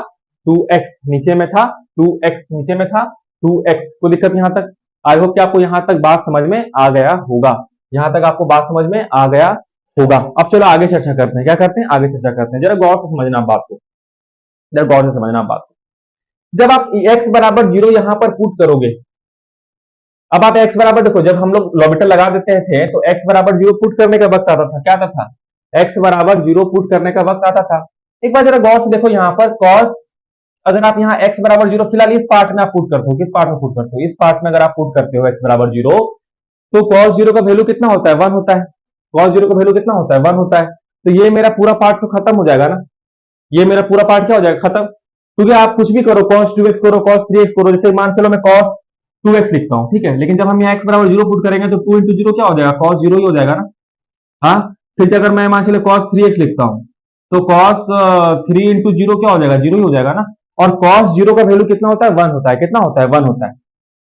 A: 2x, नीचे में था 2x, नीचे में था 2x। कोई दिक्कत यहां तक, आई होप कि आपको यहां तक बात समझ में आ गया होगा, यहां तक आपको बात समझ में आ गया होगा। अब चलो आगे चर्चा करते हैं, क्या करते हैं, आगे चर्चा करते हैं। जरा गौर से समझना बात को, जरा गौर से समझना बात को। जब आप x बराबर 0 यहां पर पुट करोगे, अब आप x बराबर देखो, जब हम लोग लॉमिटर लगा देते थे तो x बराबर 0 पुट करने का वक्त आता था, क्या आता था, x बराबर 0 पुट करने का वक्त आता था। एक बार जरा गौर से देखो यहाँ पर cos, अगर आप यहाँ x बराबर 0 फिलहाल इस पार्ट में आप पुट करते हो, किस पार्ट में पुट करते हो, इस पार्ट में अगर आप पुट करते हो x बराबर 0, तो cos 0 का वैल्यू कितना होता है, 1 होता है। cos 0 का वैल्यू कितना होता है, 1 होता है। तो ये मेरा पूरा पार्ट तो खत्म हो जाएगा ना, ये मेरा पूरा पार्ट क्या हो जाएगा, खत्म। क्योंकि आप कुछ भी करो, cos 2x करो, cos 3x करो, जैसे मान चलो मैं cos 2x लिखता हूं, ठीक है, लेकिन जब हम यहाँ x बराबर 0 पुट करेंगे तो 2 इंटू 0 क्या हो जाएगा, cos 0 ही हो जाएगा ना। हाँ, फिर अगर मैं मान चलो cos 3x लिखता हूं तो cos 3 इंटू 0 क्या हो जाएगा, 0 ही हो जाएगा ना। और cos 0 का वैल्यू कितना होता है, 1 होता है, कितना होता है, 1 होता है।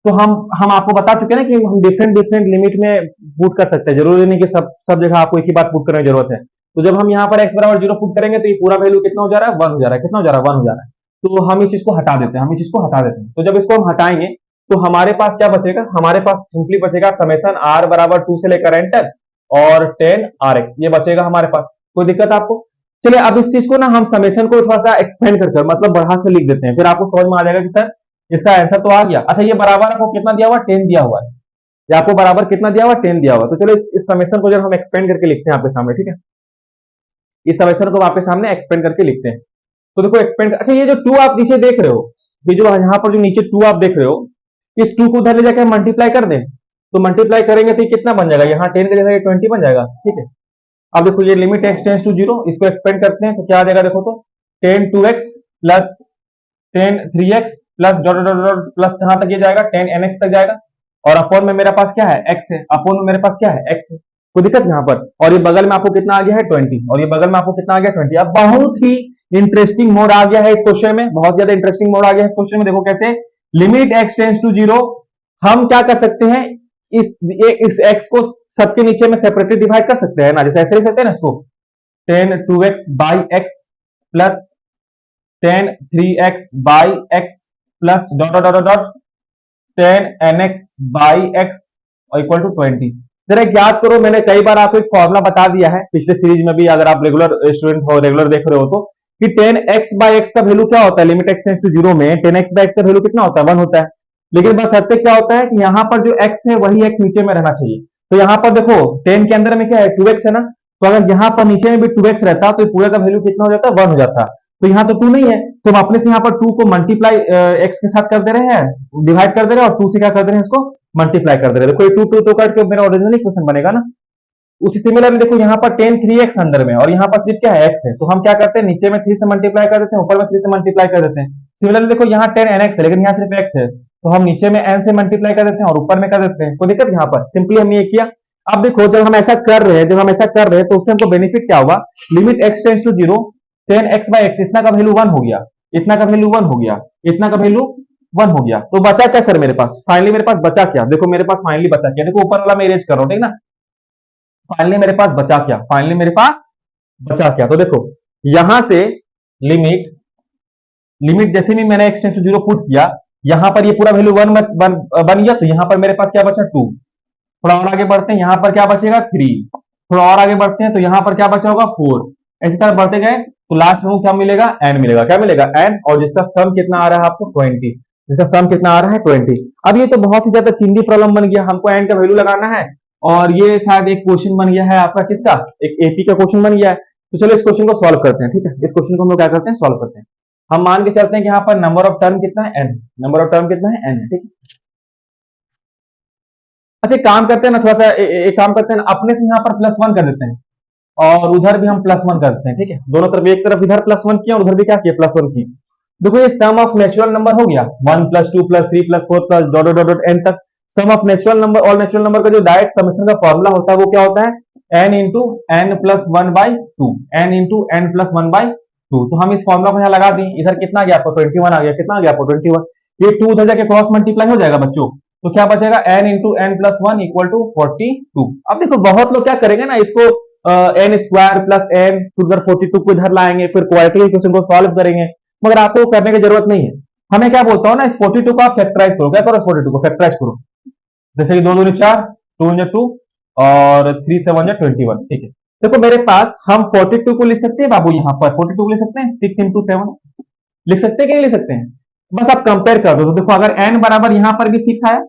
A: तो हम आपको बता चुके हैं ना कि हम डिफरेंट डिफरेंट लिमिट में पुट कर सकते हैं, जरूरी नहीं कि सब जगह आपको एक ही बात पुट करने की जरूरत है। तो जब हम यहाँ पर x बराबर 0 पुट करेंगे तो ये पूरा वैल्यू कितना हो जा रहा है, 1 हो जा रहा है, कितना हो जा रहा है, 1 हो जा रहा है। तो हम इस चीज को हटा देते हैं, हम इस चीज को हटा देते हैं। तो जब इसको हम हटाएंगे तो हमारे पास क्या बचेगा, हमारे पास सिंपली बचेगा समेशन r बराबर 2 से लेकर n तक और tan rx, ये बचेगा हमारे पास। कोई दिक्कत आपको, चलिए अब इस चीज को ना हम समेशन को थोड़ा सा एक्सपेंड कर मतलब बढ़ा कर लिख देते हैं, फिर आपको समझ में आ जाएगा कि सर इसका आंसर तो आ गया। अच्छा, ये बराबर आपको कितना दिया हुआ, 10 दिया हुआ है, ये आपको बराबर कितना दिया हुआ, 10 दिया हुआ। तो चलो इस समेशन को जब हम एक्सपेंड करके लिखते हैं आपके सामने, ठीक है, इस समेशन को आपके सामने एक्सपेंड करके लिखते हैं। तो देखो एक्सपेंड, अच्छा ये जो 2 आप नीचे देख रहे हो, ये जो यहाँ पर जो नीचे 2 आप देख रहे हो, इस 2 को उधर ले जाकर मल्टीप्लाई कर दें, तो मल्टीप्लाई करेंगे तो ये कितना बन जाएगा, यहाँ 10 का जगह 20 बन जाएगा। ठीक है, अब देखो ये लिमिट x टेंड्स टू 0, इसको एक्सपेंड करते हैं तो क्या आ जाएगा, देखो तो 10 2x plus 10 3x plus dot dot dot plus कहां तक ये जाएगा, 10 nx तक जाएगा। और अपॉन में मेरे पास क्या है, x है, अपॉन में मेरे पास क्या है, x है। कोई दिक्कत यहाँ पर, और ये बगल में आपको कितना आ गया है, 20, और ये बगल में आपको कितना आ गया, 20। अब बहुत ही इंटरेस्टिंग मोड आ गया है इस क्वेश्चन में, बहुत ज्यादा इंटरेस्टिंग मोड आ गया है इस क्वेश्चन में। देखो कैसे, लिमिट x टेंड्स टू 0, हम क्या कर सकते हैं, इस x को सबके नीचे में सेपरेटली डिवाइड कर सकते हैं ना, जैसे ऐसे लिख सकते हैं ना इसको, 10 2x by x plus 10 3x by x plus dot dot dot 10 nx by x equal to 20। जरा याद करो, मैंने कई बार आपको एक फॉर्मूला बता दिया है पिछले सीरीज में भी, अगर आप रेगुलर स्टूडेंट हो, रेगुलर देख रहे हो तो, कि 10x बाई x का वैल्यू क्या होता है, लिमिट x टेंड्स टू 0 में 10x बाई x का वैल्यू कितना होता है, 1 होता है। लेकिन बस शर्त क्या होता है कि यहाँ पर जो x है वही x नीचे में रहना चाहिए। तो यहाँ पर देखो 10 के अंदर में क्या है, 2x है ना, तो अगर यहाँ पर नीचे में भी 2x रहता तो पूरे का वैल्यू कितना हो जाता है, 1 हो जाता। तो यहाँ तो 2 नहीं है, तो हम अपने से यहाँ पर 2 को मल्टीप्लाई x के साथ कर दे रहे हैं, डिवाइड कर दे रहे हैं, और 2 से क्या कर दे रहे हैं, इसको मल्टीप्लाई कर दे रहे हैं। देखो ये 2 2 काट के मेरा ओरिजिनल इक्वेशन बनेगा ना। उसी सिमिलरली देखो यहाँ पर 10 3x अंदर में, और यहाँ पर सिर्फ क्या है, x है, तो हम क्या करते हैं, नीचे में 3 से मल्टीप्लाई कर देते हैं, ऊपर में 3 से मल्टीप्लाई कर देते हैं। सिमिलरली देखो यहाँ 10 nx है, लेकिन यहाँ सिर्फ x है, तो हम नीचे में n से मल्टीप्लाई कर देते हैं और ऊपर में कर देते हैं। कोई दिक्कत यहाँ पर, सिंपली हमने ये किया। अब देखो जब हम ऐसा कर रहे हैं, तो उससे हमको बेनिफिट क्या होगा, limit x tends to 0, 10x by x, इतना का वैल्यू 1 हो गया, इतना का वैल्यू 1 हो गया, इतना का वैल्यू 1 हो गया। तो बचा क्या सर मेरे पास, फाइनली मेरे पास बचा क्या, देखो मेरे पास फाइनली बचा क्या, देखो ऊपर वाला मैं इरेज कर रहा हूं, ठीक ना। फाइनली मेरे पास बचा क्या, फाइनली मेरे पास बचा क्या, तो देखो यहां से लिमिट जैसे भी मैंने x टेंड्स टू 0 पुट किया, यहां पर ये पूरा वैल्यू 1 बन गया, तो यहां पर मेरे पास क्या बचा, 2। थोड़ा और आगे बढ़ते हैं, यहां पर क्या बचेगा, 3। थोड़ा और आगे बढ़ते हैं तो यहां पर क्या बचा होगा, 4। इसी तरह बढ़ते गए तो लास्ट में क्या मिलेगा, n मिलेगा, क्या मिलेगा, n, और जिसका सम कितना आ रहा है आपको, 20, जिसका सम कितना आ रहा है, 20। अब ये तो बहुत ही ज्यादा चिंदी प्रॉब्लम बन गया, हमको n का वैल्यू लगाना है, और ये शायद एक क्वेश्चन बन गया है आपका, किसका, एक एपी का क्वेश्चन बन गया है। तो चलो इस क्वेश्चन को सॉल्व करते हैं, ठीक है, इस क्वेश्चन को हम लोग क्या करते हैं, सॉल्व करते हैं। हम मान के चलते हैं कि यहाँ पर नंबर ऑफ टर्म कितना है, n, नंबर ऑफ टर्म कितना है, n है, ठीक है। अच्छा, एक काम करते हैं ना, थोड़ा सा एक काम करते हैं ना, अपने से यहाँ पर +1 कर देते हैं और उधर भी हम +1 करते हैं, ठीक है। दोनों तरफ, एक तरफ इधर +1 किया और उधर भी क्या किया, +1 किया। देखो ये सम ऑफ नेचुरल नंबर हो गया, 1 + 2 + 3 + 4 + डॉट डॉट डॉट n तक। Sum of natural number, all natural number का जो डायरेक्ट समेशन का फॉर्मूला होता है वो क्या होता है, n into n + 1/2, n into n + 1/2। तो हम इस फॉर्मूला को यहाँ लगा दें, इधर कितना आ गया आपको, 21 आ गया, कितना आ गया आपको, 21। ये 2 उधर जाके क्रॉस मल्टीप्लाई हो जाएगा बच्चों, तो क्या बचेगा, n इंटू n + 1 = 42। अब देखो बहुत लोग क्या करेंगे ना, इसको n स्क्वायर प्लस n, फिर उधर 42 को इधर लाएंगे, फिर क्वाड्रेटिक इक्वेशन को सॉल्व करेंगे, मगर आपको करने की जरूरत नहीं है। हमें क्या बोलता हूँ ना, इस 42 को आप फैक्टराइज करो, क्या करो, इस 42 को फैक्टराइज करो। जैसे कि 2 दूनी 4, 2 × 2 और 3 × 7 = 21, ठीक है। देखो मेरे पास, हम 42 को लिख सकते हैं बाबू, यहाँ पर 42 को लिख सकते हैं 6 × 7 लिख सकते हैं कि नहीं लिख सकते हैं। बस आप कंपेयर कर दो, तो देखो अगर n बराबर यहाँ पर भी 6 आया,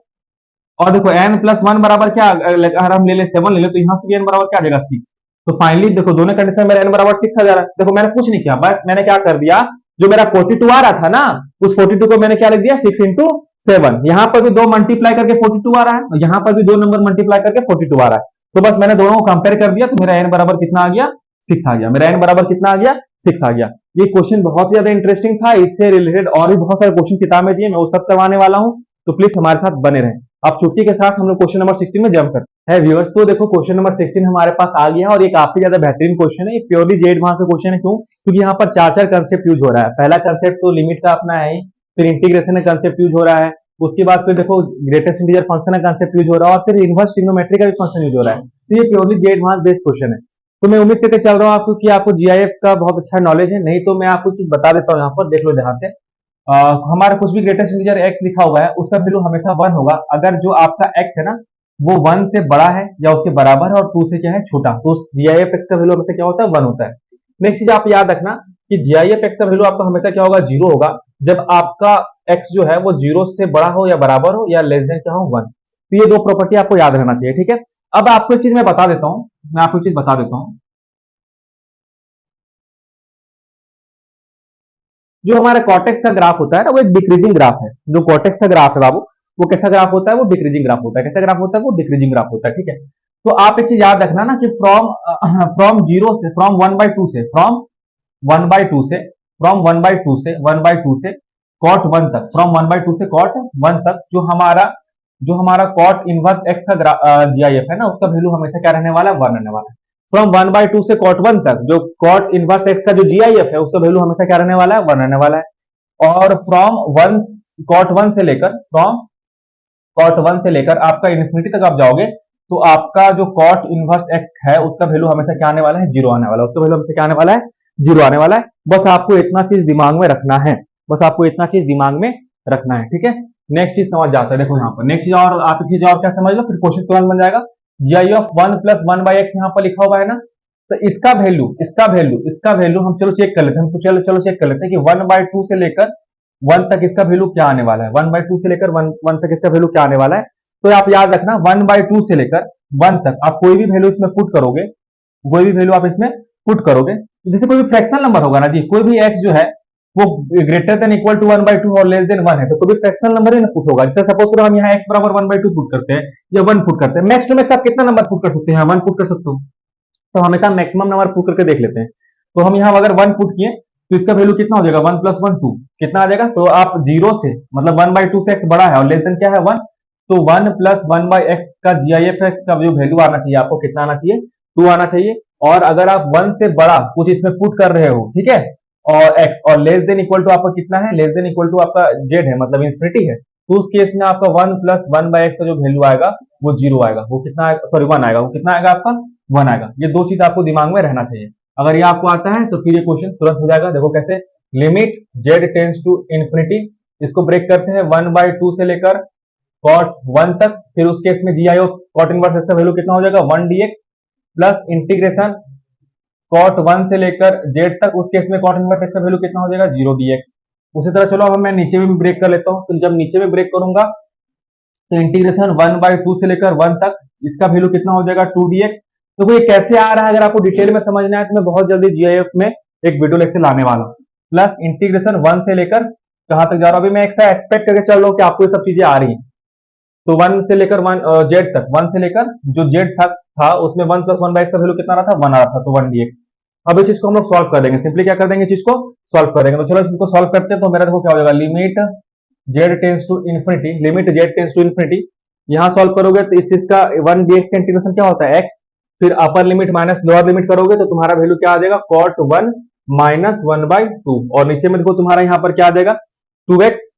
A: और देखो n + 1 बराबर क्या, अगर हम ले ले 7 ले ले, तो यहाँ से भी n बराबर क्या आ जाएगा, 6। तो फाइनली देखो दोनों कंडीशन में n बराबर 6 आ जा रहा है। देखो मैंने कुछ नहीं किया, बस मैंने क्या कर दिया, जो मेरा 42 आ रहा था ना, उस 42 को मैंने क्या लिख दिया, 6 × 7। यहाँ पर भी 2 मल्टीप्लाई करके 42 आ रहा है, और यहाँ पर भी 2 नंबर मल्टीप्लाई करके 42 आ रहा है। तो बस मैंने दोनों को कंपेयर कर दिया, तो मेरा n बराबर कितना आ गया, 6 आ गया। मेरा n बराबर कितना आ गया, 6 आ गया। ये क्वेश्चन बहुत ज्यादा इंटरेस्टिंग था, इससे रिलेटेड और भी बहुत सारे क्वेश्चन किताब में दिए, मैं वो सब करवाने वाला हूँ, तो प्लीज हमारे साथ बने रहें। अब छुट्टी के साथ हम लोग क्वेश्चन नंबर 16 में जंप करते हैं व्यूअर्स। तो देखो क्वेश्चन नंबर 16 हमारे पास आ गया, और ये काफी ज्यादा बेहतरीन क्वेश्चन है, ये प्योरली जेड वहां से क्वेश्चन है। क्यों, क्योंकि यहाँ पर 4 कंसेप्ट यूज हो रहा है। पहला कंसेप्ट तो लिमिट का अपना है, फिर इंटीग्रेशन का कंसेप्ट यूज हो रहा है, उसके बाद फिर देखो ग्रेटेस्ट इंटीजर फंक्शन का कंसेप्ट यूज हो रहा है, और फिर इनवर्स ट्रिग्नोमेट्री का भी फंक्शन यूज हो रहा है। तो ये प्योरली जेड वहां बेस्ड क्वेश्चन है। तो मैं उम्मीद करके चल रहा हूँ आपको कि आपको जीआईएफ का बहुत अच्छा नॉलेज है, नहीं तो मैं आपको चीज बता देता हूँ, यहाँ पर देख लो ध्यान से। हमारा कुछ भी ग्रेटेस्ट इंटीजर x लिखा हुआ है, उसका वैल्यू हमेशा 1 होगा अगर जो आपका x है ना वो 1 से बड़ा है या उसके बराबर है, और 2 से क्या है, छोटा। तो जीआईएफ x का वैल्यू हमेशा क्या होता है, 1 होता है। नेक्स्ट चीज आप याद रखना कि जीआईएफ x का वैल्यू आपका हमेशा क्या होगा, 0 होगा, जब आपका x जो है वो 0 से बड़ा हो या बराबर हो, या लेस देन क्या हो, 1। तो ये 2 प्रॉपर्टी आपको याद रहना चाहिए, ठीक है। अब आपको एक चीज मैं बता देता हूँ, मैं आपको एक चीज बता देता हूँ, जो हमारा कॉर्टेक्स का ग्राफ होता है ना, वो एक डिक्रीजिंग ग्राफ है। जो कॉर्टेक्स का ग्राफ है बाबू, वो कैसा ग्राफ होता है, वो डिक्रीजिंग ग्राफ होता है। कैसा ग्राफ होता है, वो डिक्रीजिंग ग्राफ होता है, ठीक है। तो आप एक चीज याद रखना ना कि फ्रॉम फ्रॉम 0 से, फ्रॉम 1/2 से, फ्रॉम 1/2 से, फ्रॉम 1/2 से, 1/2 से कॉट 1 तक, फ्रॉम 1/2 से कॉट 1 तक, जो हमारा कॉट इनवर्स एक्स का जीआईएफ है ना, उसका वैल्यू हमेशा क्या रहने वाला है, 1 रहने वाला है। फ्रॉम 1/2 से कॉट 1 तक, जो कॉट इनवर्स एक्स का जो जीआईएफ है, उसका वैल्यू हमेशा क्या रहने वाला है, 1 रहने वाला है। और फ्रॉम 1 कॉट 1 से लेकर, फ्रॉम कॉट 1 से लेकर आपका इन्फिनिटी तक आप जाओगे, तो आपका जो कॉट इनवर्स एक्स है उसका वैल्यू हमेशा क्या आने वाला है, 0 आने वाला है। उसका वैल्यू हमेशा क्या आने वाला है, 0 आने वाला है। बस आपको इतना चीज दिमाग में रखना है, बस आपको इतना चीज दिमाग में रखना है, ठीक है। नेक्स्ट चीज समझ जाता है, देखो यहाँ पर नेक्स्ट चीज, और आप एक चीज और क्या समझ लो, फिर क्वेश्चन तुरंत बन जाएगा। जी ऑफ 1 + 1/x यहाँ पर लिखा हुआ है ना, तो इसका वैल्यू हम चलो चेक कर लेते हैं, चलो चेक कर लेते हैं कि 1/2 से लेकर 1 तक इसका वैल्यू क्या आने वाला है। 1/2 से लेकर 1 तक इसका वैल्यू क्या आने वाला है। तो आप याद रखना 1/2 से लेकर 1 तक आप कोई भी वैल्यू इसमें पुट करोगे, कोई भी वैल्यू आप इसमें पुट करोगे, जैसे कोई भी फ्रैक्शनल नंबर होगा ना जी, कोई भी x जो है वो ग्रेटर देन इक्वल टू 1/2 और लेस देन 1 है, तो कोई भी फ्रैक्शनल नंबर ही ना पुट होगा। जैसे सपोज करो हम यहाँ x बराबर 1/2 पुट करते हैं या 1 पुट करते हैं, मैक्स टू मैक्स आप कितना नंबर पुट कर सकते हैं, 1 पुट कर सकते हो। तो हमेशा मैक्सिमम नंबर पुट करके देख लेते हैं। तो हम यहाँ अगर 1 पुट किए तो इसका वैल्यू कितना हो जाएगा, 1 + 1 2, कितना आ जाएगा। तो आप 0 से, मतलब 1/2 से x बड़ा है और लेस देन क्या है, 1, तो 1 + 1/x का जीआईएफ एक्स का जो वैल्यू आना चाहिए आपको कितना आना चाहिए, 2 आना चाहिए। और अगर आप 1 से बड़ा कुछ इसमें पुट कर रहे हो, ठीक है, और x और लेस देन इक्वल टू आपका कितना है, लेस देन इक्वल टू आपका z है, मतलब इंफिनिटी है, तो उस केस में आपका 1 + 1/x का जो वैल्यू आएगा वो 0 आएगा, वो कितना आएगा, सॉरी 1 आएगा, वो कितना आएगा आपका, 1 आएगा। ये 2 चीज आपको दिमाग में रहना चाहिए। अगर ये आपको आता है तो फिर ये क्वेश्चन तुरंत हो जाएगा। देखो कैसे, limit z tends to infinity, इसको ब्रेक करते हैं 1/2 से लेकर cot 1 तक, फिर उस केस में जी आई ऑफ cot इनवर्स एक्स का वैल्यू कितना हो जाएगा, 1 dx प्लस इंटीग्रेशन cot 1 से लेकर z तक, उस केस में cot इनवर्स एक्स का वैल्यू कितना हो जाएगा, 0 dx। उसी तरह चलो अब मैं नीचे में भी ब्रेक कर लेता हूँ, तो जब नीचे में ब्रेक करूंगा तो इंटीग्रेशन 1/2 से लेकर 1 तक, इसका वैल्यू कितना हो जाएगा, 2 dx। तो ये कैसे आ रहा है, अगर आपको डिटेल में समझना है तो मैं बहुत जल्दी जीआईएफ में एक वीडियो लेक्चर लाने वाला हूँ, प्लस इंटीग्रेशन 1 से लेकर कहां तक जा रहा हूं, अभी मैं एक्सपेक्ट करके चल रहा हूं कि आपको ये सब चीजें आ रही हैं। तो 1 से लेकर 1 जेड तक, 1 से लेकर जो जेड तक था उसमें 1 प्लस 1 बाई एक्स का वैल्यू कितना आ रहा था, 1 आ रहा था, तो 1 dx। अब इस चीज को हम लोग सॉल्व कर देंगे, सिंपली क्या कर देंगे, चीज को सॉल्व कर देंगे। तो चलो इस चीज को सॉल्व करते हैं। तो मेरा देखो क्या हो जाएगा, limit z tends to infinity, limit z tends to infinity, यहां सॉल्व करोगे तो इस चीज का 1 dx का इंटीग्रेशन क्या होता है, x, फिर upper limit minus lower limit करोगे तो तुम्हारा वैल्यू क्या आ जाएगा, cot 1 माइनस 1/2, और नीचे में देखो तुम्हारा यहां पर क्या आ जाएगा 2x,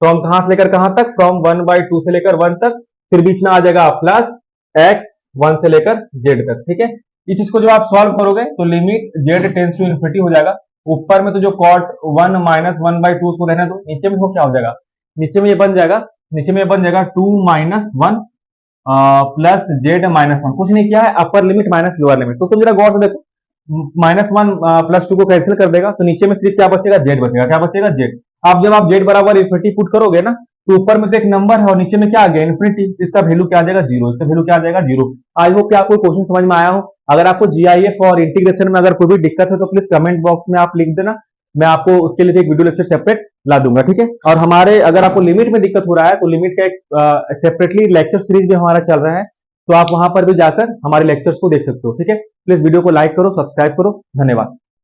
A: फ्रॉम कहां से लेकर कहां तक, फ्रॉम 1/2 से लेकर 1 तक, फिर बीच में आ जाएगा प्लस x 1 से लेकर z तक, ठीक है। इस चीज को जब आप सॉल्व करोगे तो limit z tends to infinity हो जाएगा, ऊपर में तो जो cot 1 माइनस 1/2 उसको रहने दो, नीचे में वो क्या हो जाएगा, नीचे में ये बन जाएगा, नीचे में ये बन जाएगा 2 माइनस 1 प्लस जेड माइनस 1, कुछ नहीं किया है, upper limit minus lower limit. तो तुम जरा गौर से देखो, -1 प्लस 2 को कैंसिल कर देगा तो नीचे में सिर्फ क्या बचेगा, जेड बचेगा, क्या बचेगा, जेड। अब जब आप जेड बराबर इन्फिनिटी पुट करोगे ना, तो ऊपर में तो एक नंबर है और नीचे में क्या आ गया, इन्फिनिटी, इसका वैल्यू क्या आ जाएगा, जीरो, इसका वैल्यू क्या आ जाएगा, जीरो। आई होप कि आपको क्वेश्चन समझ में आया हो। अगर आपको जीआईएफ और इंटीग्रेशन में अगर कोई भी दिक्कत है तो प्लीज कमेंट बॉक्स में आप लिख देना, मैं आपको उसके लिए एक वीडियो लेक्चर सेपरेट ला दूंगा, ठीक है। और हमारे अगर आपको लिमिट में दिक्कत हो रहा है तो लिमिट का एक सेपरेटली लेक्चर सीरीज भी हमारा चल रहा है, तो आप वहां पर भी जाकर हमारे लेक्चर्स को देख सकते हो, ठीक है। प्लीज वीडियो को लाइक करो, सब्सक्राइब करो, धन्यवाद।